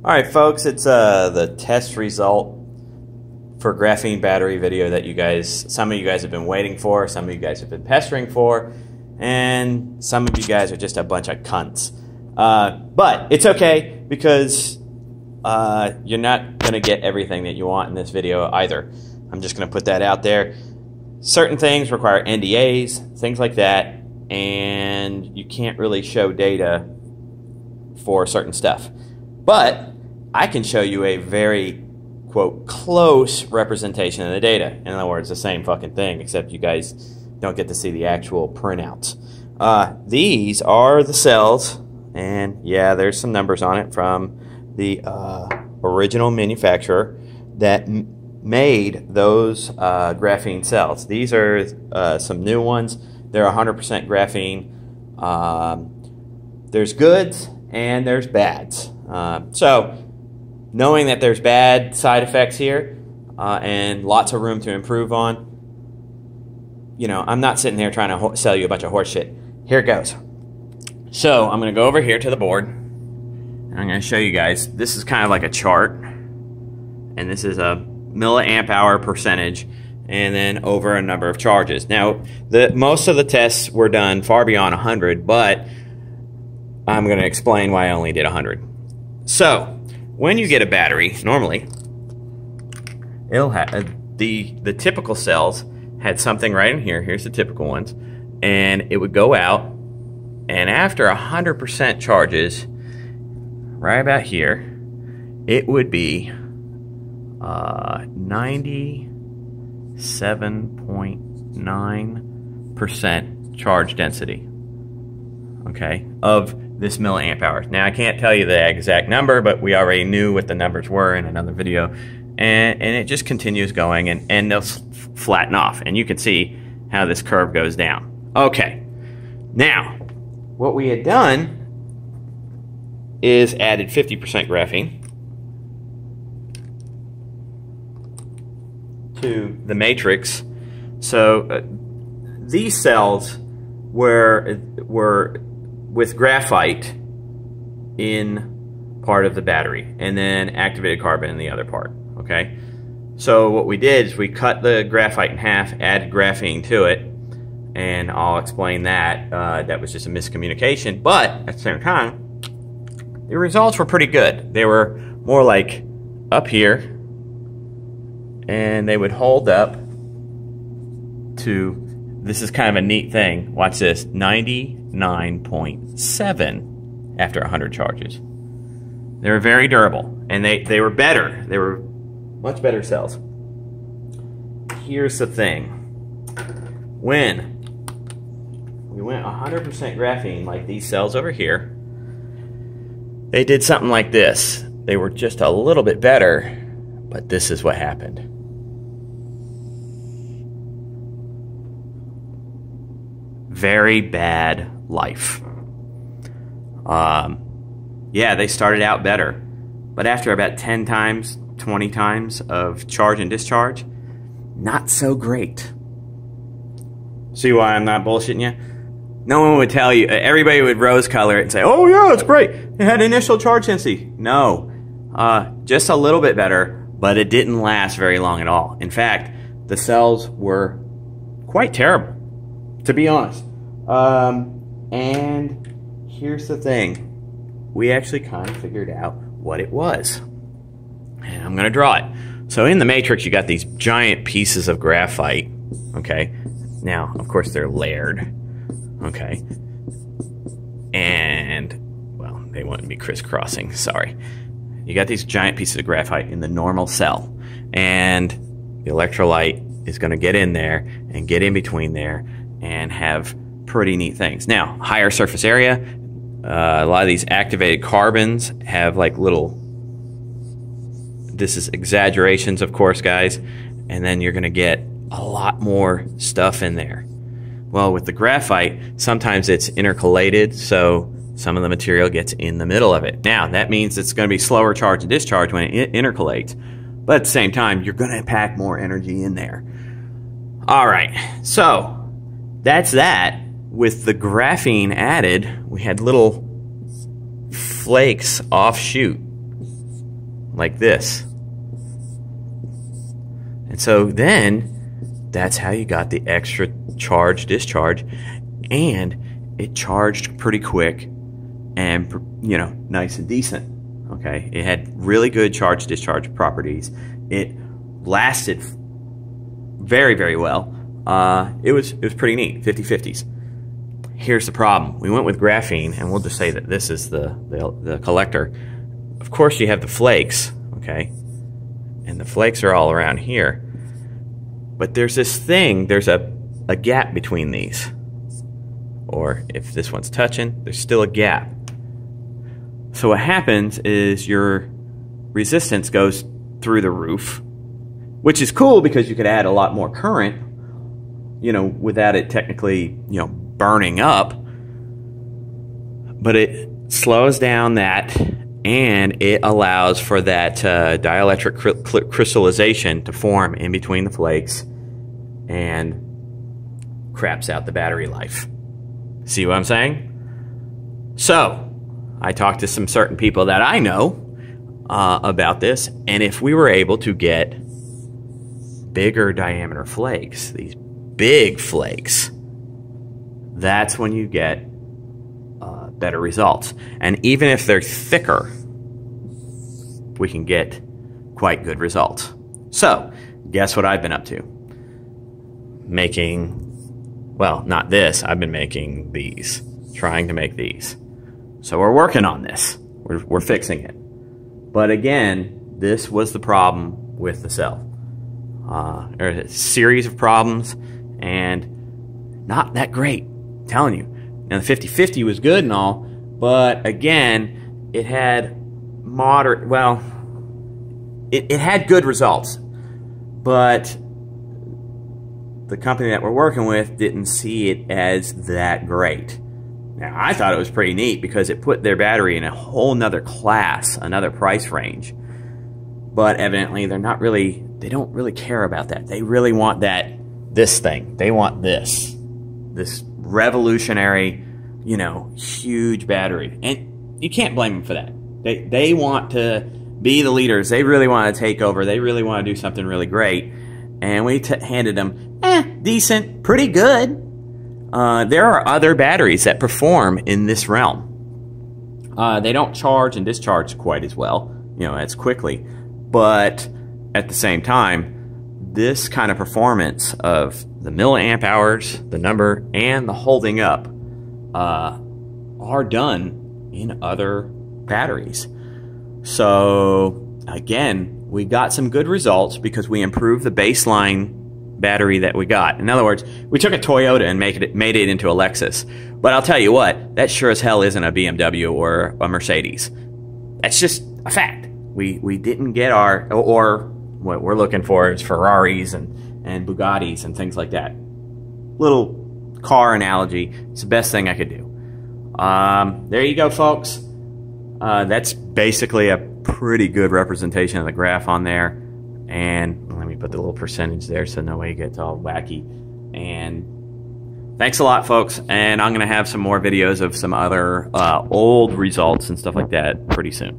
Alright folks, it's the test result for graphene battery video that some of you guys have been waiting for, some of you guys have been pestering for, and some of you guys are just a bunch of cunts. But it's okay because you're not going to get everything that you want in this video either. I'm just going to put that out there. Certain things require NDAs, things like that, and you can't really show data for certain stuff. But I can show you a very, quote, close representation of the data. In other words, the same fucking thing, except you guys don't get to see the actual printouts. These are the cells, and yeah, there's some numbers on it from the original manufacturer that made those graphene cells. These are some new ones. They're 100% graphene. There's goods and there's bads. So knowing that there's bad side effects here and lots of room to improve on, you know, I'm not sitting there trying to sell you a bunch of horse shit. Here it goes. So I'm going to go over here to the board and I'm going to show you guys. This is kind of like a chart, and this is a milliamp hour percentage and then over a number of charges. Now, most of the tests were done far beyond 100, but I'm going to explain why I only did 100. So when you get a battery, normally it'll have the typical cells had something right in here. Here's the typical ones, and it would go out, and after 100% charges, right about here, it would be 97.9% charge density, okay, of this milliamp hours. Now, I can't tell you the exact number, but we already knew what the numbers were in another video, and it just continues going, and they'll flatten off, and you can see how this curve goes down. Okay, now, what we had done is added 50% graphene to the matrix. So these cells were with graphite in part of the battery and then activated carbon in the other part, okay? So what we did is we cut the graphite in half, added graphene to it, and I'll explain that. That was just a miscommunication, but at the same time, the results were pretty good. They were more like up here, and they would hold up to, this is kind of a neat thing, watch this, 99.7 after 100 charges. They were very durable, and they were better. They were much better cells. Here's the thing. When we went 100% graphene, like these cells over here, they did something like this. They were just a little bit better, but this is what happened. Very bad life. Yeah, they started out better, but after about 10 times, 20 times of charge and discharge, not so great. See why I'm not bullshitting you? No one would tell you. Everybody would rose color it and say, oh yeah, it's great. It had initial charge density. No, just a little bit better, but it didn't last very long at all. In fact, the cells were quite terrible, to be honest. And here's the thing. We actually kind of figured out what it was. And I'm going to draw it. So in the matrix, you got these giant pieces of graphite, okay? Now, of course, they're layered, okay? And, well, they wouldn't be crisscrossing, sorry. You got these giant pieces of graphite in the normal cell, and the electrolyte is going to get in there and get in between there and have pretty neat things. Now, higher surface area, a lot of these activated carbons have like little, this is exaggerations, of course, guys, and then you're going to get a lot more stuff in there. Well, with the graphite, sometimes it's intercalated, so some of the material gets in the middle of it. Now, that means it's going to be slower charge and discharge when it intercalates, but at the same time, you're going to pack more energy in there. All right, so that's that. With the graphene added, we had little flakes offshoot like this. And so then that's how you got the extra charge discharge, and it charged pretty quick and, you know, nice and decent. Okay, it had really good charge discharge properties. It lasted very, very well. It was pretty neat. 50/50s. Here's the problem. We went with graphene, and we'll just say that this is the collector. Of course, you have the flakes, okay, and the flakes are all around here. But there's this thing. There's a gap between these, or if this one's touching, there's still a gap. So what happens is your resistance goes through the roof, which is cool because you could add a lot more current, you know, without it technically, you know, burning up. But it slows down that, and it allows for that dielectric crystallization to form in between the flakes and craps out the battery life. See what I'm saying? So I talked to some certain people that I know about this, and if we were able to get bigger diameter flakes, these big flakes, that's when you get better results. And even if they're thicker, we can get quite good results. So guess what I've been up to? Making, well, not this, I've been making these, trying to make these. So we're working on this. We're fixing it. But again, this was the problem with the cell. There's a series of problems, and not that great, I'm telling you. Now the 50/50 was good and all, but again, it had moderate, well, it had good results, but the company that we're working with didn't see it as that great. Now, I thought it was pretty neat because it put their battery in a whole nother class, another price range. But evidently, they're not really, they don't really care about that. They really want this thing. They want this revolutionary, you know, huge battery. And you can't blame them for that. They want to be the leaders. They really want to take over. They really want to do something really great. And we handed them, decent, pretty good. There are other batteries that perform in this realm. They don't charge and discharge quite as well, you know, as quickly. But at the same time, this kind of performance of the milliamp hours, the number, and the holding up are done in other batteries. So again, we got some good results because we improved the baseline battery that we got. In other words, we took a Toyota and made it into a Lexus. But I'll tell you what, that sure as hell isn't a BMW or a Mercedes. That's just a fact. We didn't get or what we're looking for is Ferraris and Bugattis and things like that. Little car analogy. It's the best thing I could do. There you go, folks. That's basically a pretty good representation of the graph on there. And let me put the little percentage there so no way it gets all wacky. And thanks a lot, folks. And I'm going to have some more videos of some other old results and stuff like that pretty soon.